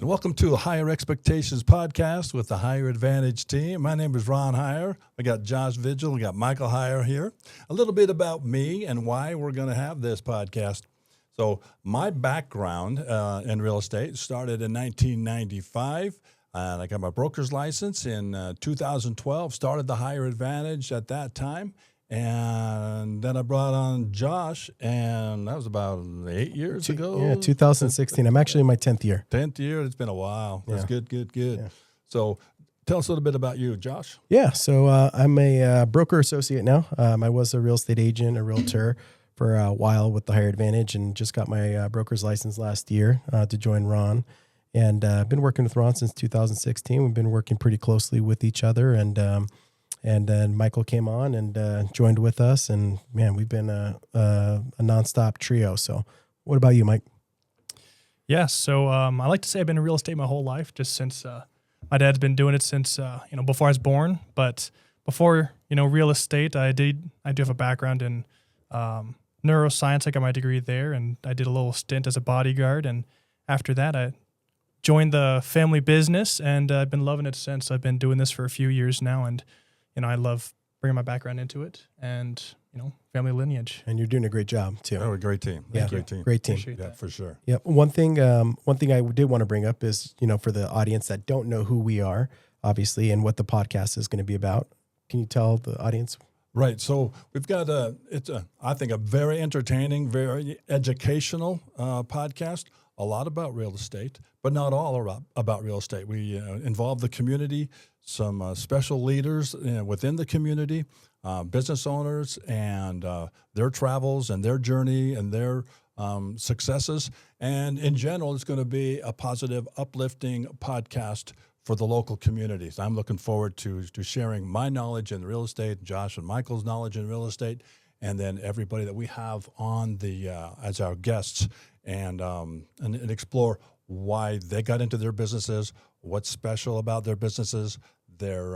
And welcome to a Higher Expectations podcast with the Hier Advantage team. My name is Ron Hier. We got Josh Vigil. We got Michael Hier here. A little bit about me and why we're going to have this podcast. So my background in real estate started in 1995. And I got my broker's license in 2012, started the Hier Advantage at that time. And then I brought on Josh, and that was about 8 years ago. Yeah, 2016. I'm actually in my 10th year. 10th year. It's been a while. That's good. Yeah. So tell us a little bit about you, Josh. Yeah, so I'm a broker associate now. I was a real estate agent, a realtor for a while with the Hier Advantage, and just got my broker's license last year to join Ron. And I've been working with Ron since 2016. We've been working pretty closely with each other, and then Michael came on and joined with us, and man, we've been a nonstop trio. So what about you, Mike? Yeah, so I like to say I've been in real estate my whole life, just since my dad's been doing it since before I was born. But before real estate, I do have a background in neuroscience. I got my degree there, and I did a little stint as a bodyguard. And after that, I joined the family business, and I've been loving it since. I've been doing this for a few years now, and I love bringing my background into it, and family lineage. And you're doing a great job too. Oh, a great team. Yeah, great team. Great team. Yeah, for sure. Yeah. One thing I did want to bring up is, for the audience that don't know who we are, obviously, and what the podcast is going to be about. Can you tell the audience? Right. So we've got I think a very entertaining, very educational podcast. A lot about real estate, but not all about real estate. We involve the community, some special leaders within the community, business owners, and their travels and their journey and their successes. And in general, it's going to be a positive, uplifting podcast for the local communities. I'm looking forward to sharing my knowledge in real estate, Josh and Michael's knowledge in real estate, and then everybody that we have on the as our guests, and explore why they got into their businesses, what's special about their businesses, their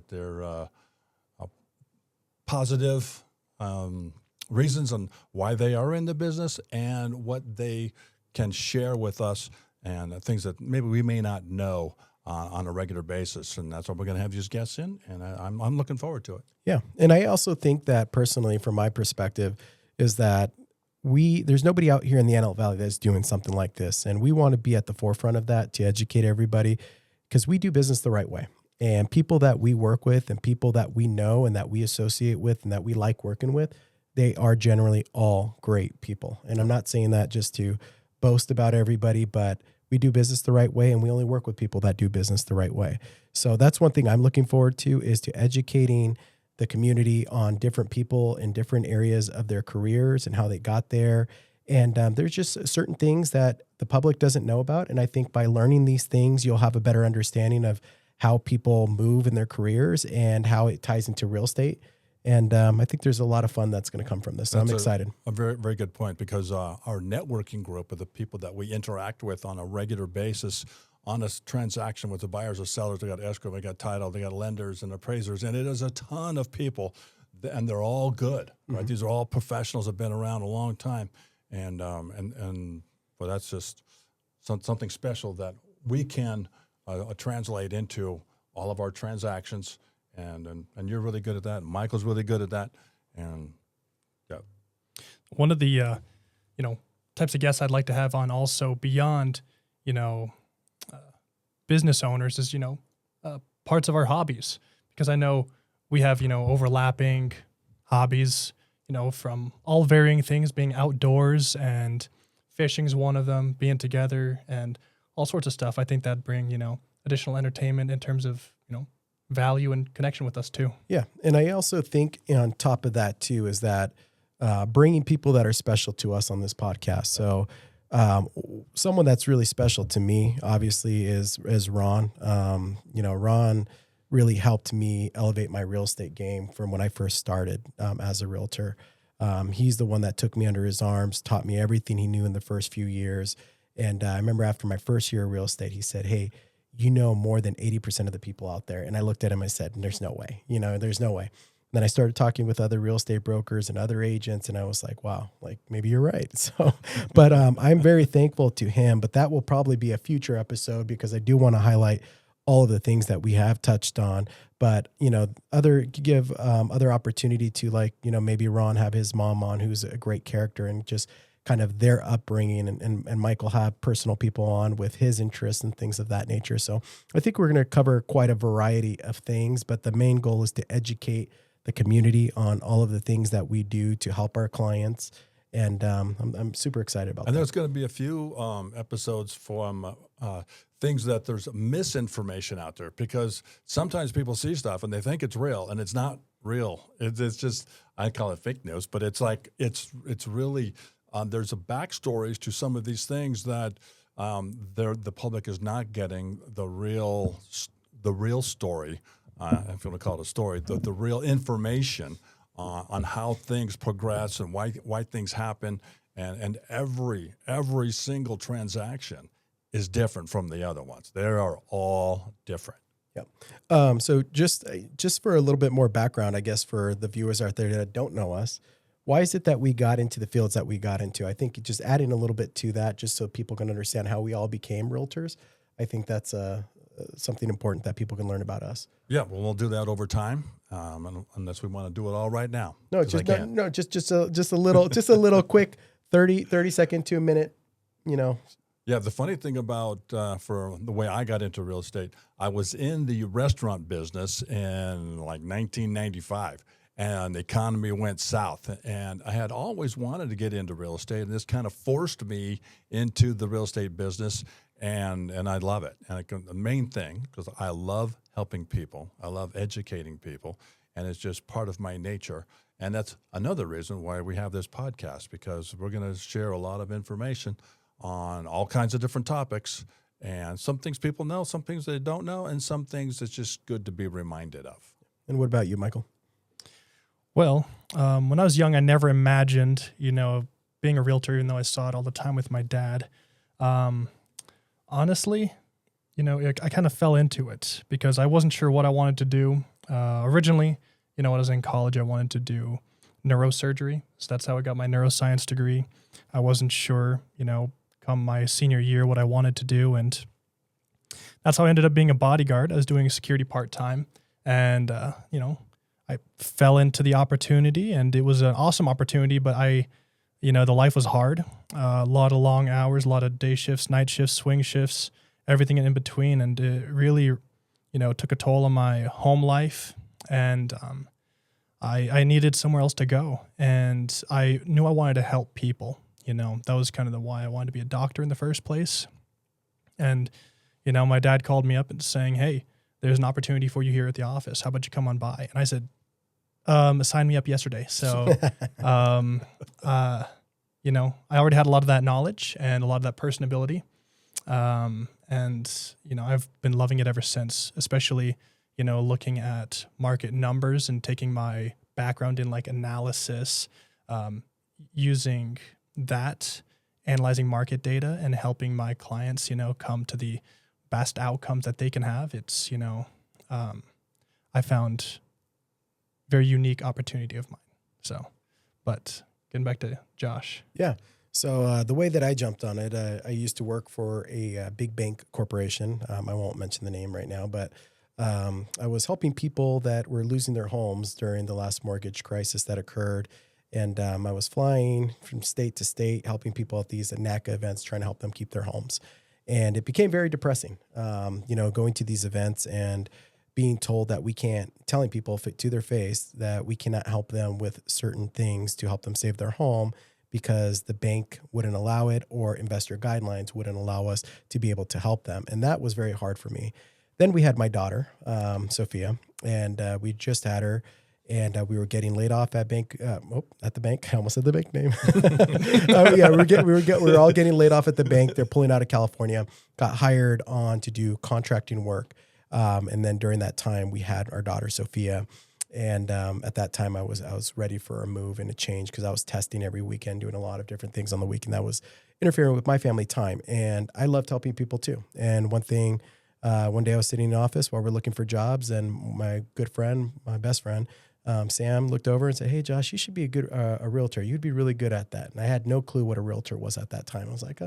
their positive reasons on why they are in the business, and what they can share with us, and things that maybe we may not know on a regular basis. And that's what we're going to have these guests in, and I'm looking forward to it. Yeah, and I also think that personally, from my perspective, is that there's nobody out here in the Antelope Valley that's doing something like this, and we want to be at the forefront of that to educate everybody, because we do business the right way. And people that we work with, and people that we know and that we associate with and that we like working with, they are generally all great people. And I'm not saying that just to boast about everybody, but we do business the right way, and we only work with people that do business the right way. So that's one thing I'm looking forward to, is to educating the community on different people in different areas of their careers and how they got there. And there's just certain things that the public doesn't know about. And I think by learning these things, you'll have a better understanding of how people move in their careers and how it ties into real estate. And I think there's a lot of fun that's going to come from this. So I'm excited. A very, very good point, because our networking group of the people that we interact with on a regular basis on a transaction with the buyers or sellers, they got escrow, they got title, they got lenders and appraisers, and it is a ton of people, and they're all good, right? Mm-hmm. These are all professionals that have been around a long time, and well, that's just something special that we can translate into all of our transactions, and you're really good at that. And Michael's really good at that, and yeah. One of the types of guests I'd like to have on also beyond business owners is parts of our hobbies, because I know we have overlapping hobbies, from all varying things, being outdoors, and fishing's one of them, being together, and all sorts of stuff. I think that'd bring additional entertainment in terms of value and connection with us too. Yeah, and I also think on top of that too is that bringing people that are special to us on this podcast. So someone that's really special to me, obviously, is Ron. Ron really helped me elevate my real estate game from when I first started as a realtor. He's the one that took me under his arms, taught me everything he knew in the first few years. And I remember after my first year of real estate, he said, "Hey, you know more than 80% of the people out there." And I looked at him, I said, "There's no way, there's no way." then I started talking with other real estate brokers and other agents, and I was like, wow, like maybe you're right. So, but I'm very thankful to him, but that will probably be a future episode because I do want to highlight all of the things that we have touched on, but, give other opportunity to, like, maybe Ron have his mom on, who's a great character, and just kind of their upbringing, and Michael have personal people on with his interests and things of that nature. So I think we're going to cover quite a variety of things, but the main goal is to educate the community on all of the things that we do to help our clients. And I'm super excited about that. And there's going to be a few episodes from things that there's misinformation out there, because sometimes people see stuff and they think it's real, and it's not real. It's just, I call it fake news, but it's like, it's really, there's a backstories to some of these things that the public is not getting the real story. If you want to call it a story, the real information on how things progress and why things happen, and every single transaction is different from the other ones. They are all different. Yeah. So just for a little bit more background, I guess, for the viewers out there that don't know us, why is it that we got into the fields that we got into? I think just adding a little bit to that, just so people can understand how we all became realtors. I think that's something important that people can learn about us. Yeah, well, we'll do that over time, unless we want to do it all right now. No, just a little quick 30 second to a minute, Yeah, the funny thing about for the way I got into real estate, I was in the restaurant business in like 1995, and the economy went south, and I had always wanted to get into real estate, and this kind of forced me into the real estate business, and I love it. And the main thing, because I love helping people, I love educating people, and it's just part of my nature. And that's another reason why we have this podcast, because we're going to share a lot of information on all kinds of different topics, and some things people know, some things they don't know, and some things it's just good to be reminded of. And what about you, Michael? Well, when I was young, I never imagined, being a realtor, even though I saw it all the time with my dad. Honestly, I kind of fell into it because I wasn't sure what I wanted to do. Originally, when I was in college, I wanted to do neurosurgery. So that's how I got my neuroscience degree. I wasn't sure, come my senior year, what I wanted to do. And that's how I ended up being a bodyguard. I was doing security part-time, and, I fell into the opportunity, and it was an awesome opportunity, but the life was hard. A lot of long hours, a lot of day shifts, night shifts, swing shifts, everything in between. And it really, took a toll on my home life. And I needed somewhere else to go. And I knew I wanted to help people. That was kind of the why I wanted to be a doctor in the first place. And, my dad called me up and saying, hey, there's an opportunity for you here at the office. How about you come on by? And I said, sign me up yesterday. So, I already had a lot of that knowledge and a lot of that personability. I've been loving it ever since, especially, looking at market numbers and taking my background in like analysis, using that, analyzing market data and helping my clients, come to the best outcomes that they can have. It's, I found very unique opportunity of mine. So, but getting back to Josh. Yeah. So the way that I jumped on it, I used to work for a big bank corporation. I won't mention the name right now, but I was helping people that were losing their homes during the last mortgage crisis that occurred. And I was flying from state to state, helping people at these NACA events, trying to help them keep their homes. And it became very depressing, going to these events and being told that we can't, telling people to their face that we cannot help them with certain things to help them save their home because the bank wouldn't allow it or investor guidelines wouldn't allow us to be able to help them. And that was very hard for me. Then we had my daughter, Sophia, and we just had her. And we were getting laid off at the bank. I almost said the bank name. We were all getting laid off at the bank. They're pulling out of California. Got hired on to do contracting work, and then during that time, we had our daughter Sophia. And at that time, I was ready for a move and a change because I was testing every weekend, doing a lot of different things on the weekend that was interfering with my family time. And I loved helping people too. And one day I was sitting in the office while we're looking for jobs, and my good friend, my best friend, Sam looked over and said, "Hey, Josh, you should be a realtor. You'd be really good at that." And I had no clue what a realtor was at that time. I was like,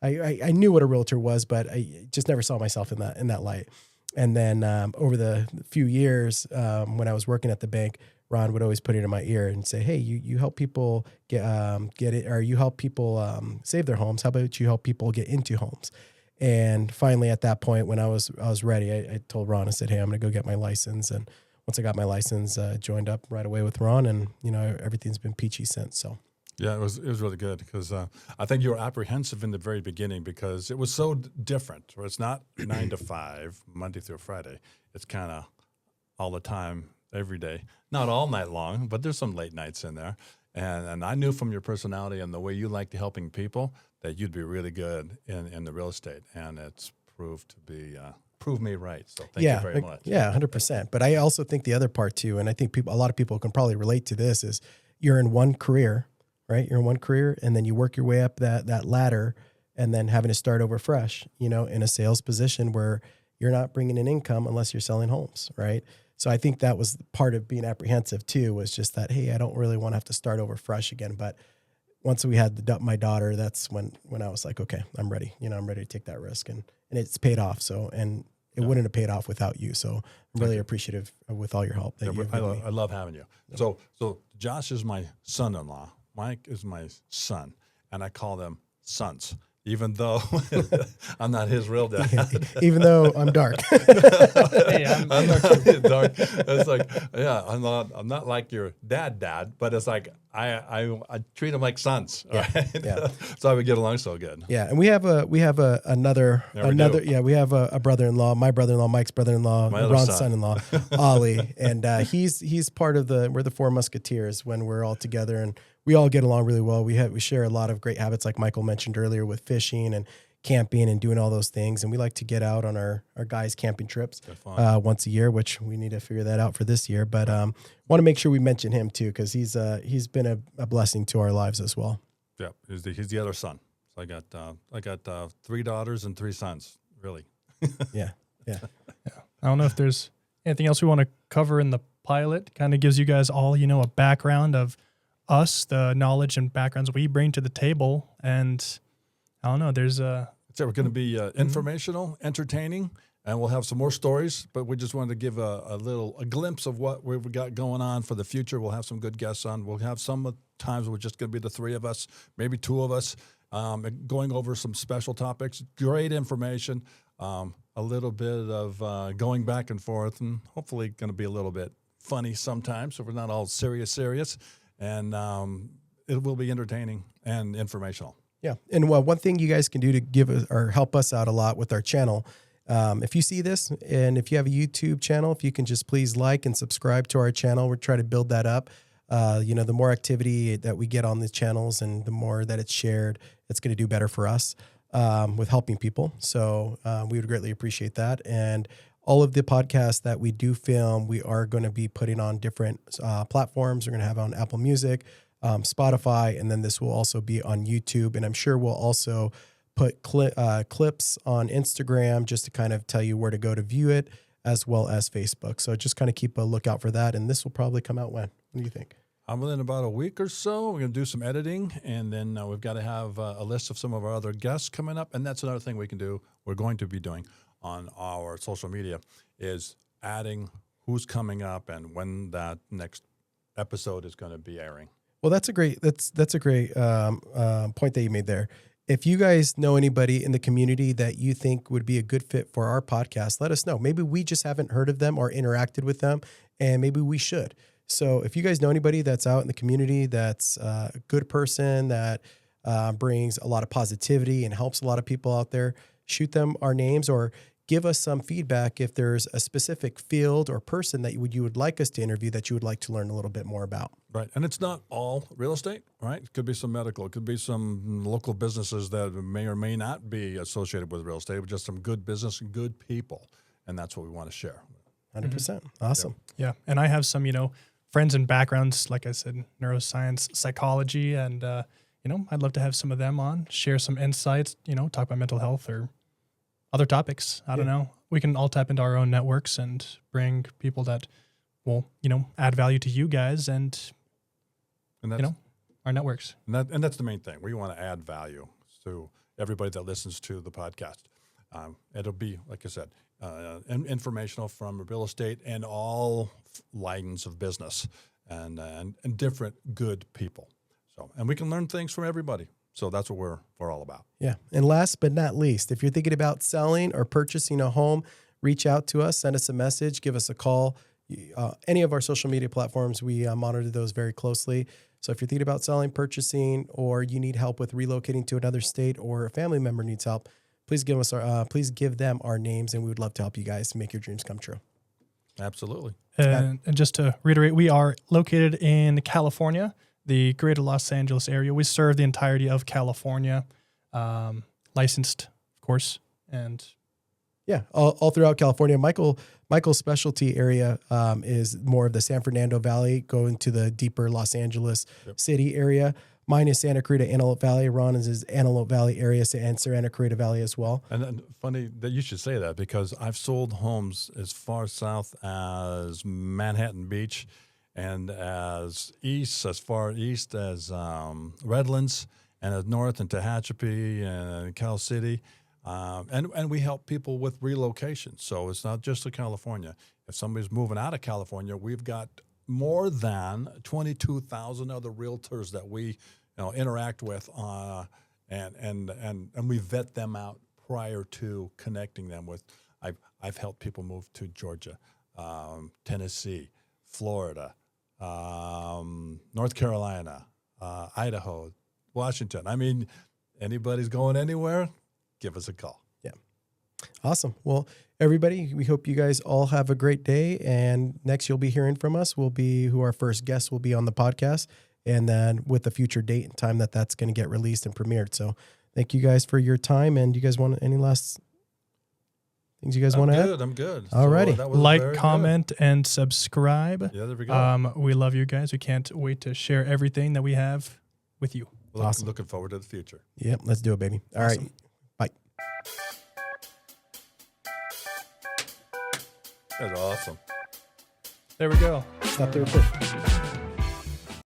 I knew what a realtor was, but I just never saw myself in that light. And then over the few years, when I was working at the bank, Ron would always put it in my ear and say, "Hey, you help people get it, or you help people save their homes. How about you help people get into homes?" And finally, at that point, when I was ready, I told Ron, I said, "Hey, I'm going to go get my license." And once I got my license, joined up right away with Ron, and everything's been peachy since. So. Yeah, it was really good because I think you were apprehensive in the very beginning because it was so different. Where it's not 9 to 5, Monday through Friday. It's kind of all the time, every day. Not all night long, but there's some late nights in there. And I knew from your personality and the way you liked helping people that you'd be really good in the real estate, and it's proved me right. So thank you very much. Yeah, 100%. But I also think the other part too, and I think a lot of people can probably relate to this, is you're in one career. Right? You're in one career and then you work your way up that ladder and then having to start over fresh, in a sales position where you're not bringing in income unless you're selling homes. Right. So I think that was part of being apprehensive too, was just that, hey, I don't really want to have to start over fresh again. But once we had my daughter, that's when I was like, okay, I'm ready. I'm ready to take that risk, and it's paid off. So, and it wouldn't have paid off without you. So I'm really appreciative with all your help. I love having you. Yeah. So Josh is my son-in-law. Mike is my son, and I call them sons, even though I'm not his real dad. Even though I'm dark. Hey, I'm not dark. It's like, I'm not like your dad, but it's like I treat them like sons. Yeah. Right? Yeah. So I would get along so good. Yeah, and we have another we have a brother-in-law, my brother-in-law, Mike's brother-in-law, Ron's son-in-law, Ollie, and he's part of we're the Four Musketeers when we're all together, and we all get along really well. We share a lot of great habits, like Michael mentioned earlier, with fishing and camping and doing all those things. And we like to get out on our guys' camping trips once a year, which we need to figure that out for this year. But want to make sure we mention him too, because he's been a blessing to our lives as well. Yeah, he's the other son. So I got 3 daughters and 3 sons. Really. Yeah. I don't know if there's anything else we want to cover in the pilot. Kind of gives you guys all a background of us, the knowledge and backgrounds we bring to the table, and I don't know. So we're going to be informational, entertaining, and we'll have some more stories. But we just wanted to give a glimpse of what we've got going on for the future. We'll have some good guests on. We'll have some times we're just going to be the 3 of us, maybe 2 of us, going over some special topics. Great information, a little bit of going back and forth, and hopefully going to be a little bit funny sometimes. So we're not all serious. And it will be entertaining and informational. Yeah. And one thing you guys can do to give us or help us out a lot with our channel, if you see this and if you have a YouTube channel, if you can just please like and subscribe to our channel, we're trying to build that up. The more activity that we get on these channels and the more that it's shared, it's going to do better for us with helping people. So we would greatly appreciate that. And all of the podcasts that we do film, we are going to be putting on different platforms. We're going to have it on Apple Music, Spotify, and then this will also be on YouTube. And I'm sure we'll also put clips on Instagram just to kind of tell you where to go to view it, as well as Facebook. So just kind of keep a lookout for that. And this will probably come out when? What do you think? Within about a week or so. We're going to do some editing, and then we've got to have a list of some of our other guests coming up. And that's another thing we can do. We're going to be doing on our social media is adding who's coming up and when that next episode is going to be airing. Well, that's a great point that you made there. If you guys know anybody in the community that you think would be a good fit for our podcast, let us know. Maybe we just haven't heard of them or interacted with them, and maybe we should. So if you guys know anybody that's out in the community that's a good person that brings a lot of positivity and helps a lot of people out there, shoot them our names or give us some feedback if there's a specific field or person that you would like us to interview that you would like to learn a little bit more about. Right. And it's not all real estate, right? It could be some medical. It could be some local businesses that may or may not be associated with real estate, but just some good business and good people. And that's what we want to share. 100%. Awesome. Yeah. And I have some, friends and backgrounds, like I said, neuroscience, psychology, and, I'd love to have some of them on, share some insights, talk about mental health or other topics. I don't know. We can all tap into our own networks and bring people that will, add value to you guys and that's, our networks. And that's the main thing. We want to add value to everybody that listens to the podcast. It'll be, like I said, informational from real estate and all lines of business and different good people. So, and we can learn things from everybody. So that's what we're all about. Yeah. And last but not least, if you're thinking about selling or purchasing a home, reach out to us, send us a message, give us a call. Any of our social media platforms, we monitor those very closely. So if you're thinking about selling, purchasing, or you need help with relocating to another state, or a family member needs help, please give them our names, and we would love to help you guys make your dreams come true. Absolutely. And just to reiterate, we are located in California, the greater Los Angeles area. We serve the entirety of California, licensed, of course, and yeah, all throughout California. Michael's specialty area is more of the San Fernando Valley, going to the deeper Los Angeles city area. Mine is Santa Cruz, Antelope Valley. Ron is his Antelope Valley area, and Santa Cruz Valley as well. And funny that you should say that, because I've sold homes as far south as Manhattan Beach and as far east as Redlands, and as north in Tehachapi and Cal City. And we help people with relocation. So it's not just to California. If somebody's moving out of California, we've got more than 22,000 other realtors that we interact with, and we vet them out prior to connecting them with. I've helped people move to Georgia, Tennessee, Florida, North Carolina, Idaho, Washington. I mean, anybody's going anywhere, give us a call. Yeah. Awesome. Well, everybody, we hope you guys all have a great day. And next you'll be hearing from us will be who our first guest will be on the podcast, and then with a future date and time that's going to get released and premiered. So thank you guys for your time. And do you guys want any last things you guys want to add? I'm good. All righty. Like, comment, and subscribe. Yeah, there we go. We love you guys. We can't wait to share everything that we have with you. Awesome. Looking forward to the future. Yep. Let's do it, baby. All right. Bye. That's awesome. There we go. Stop the recording.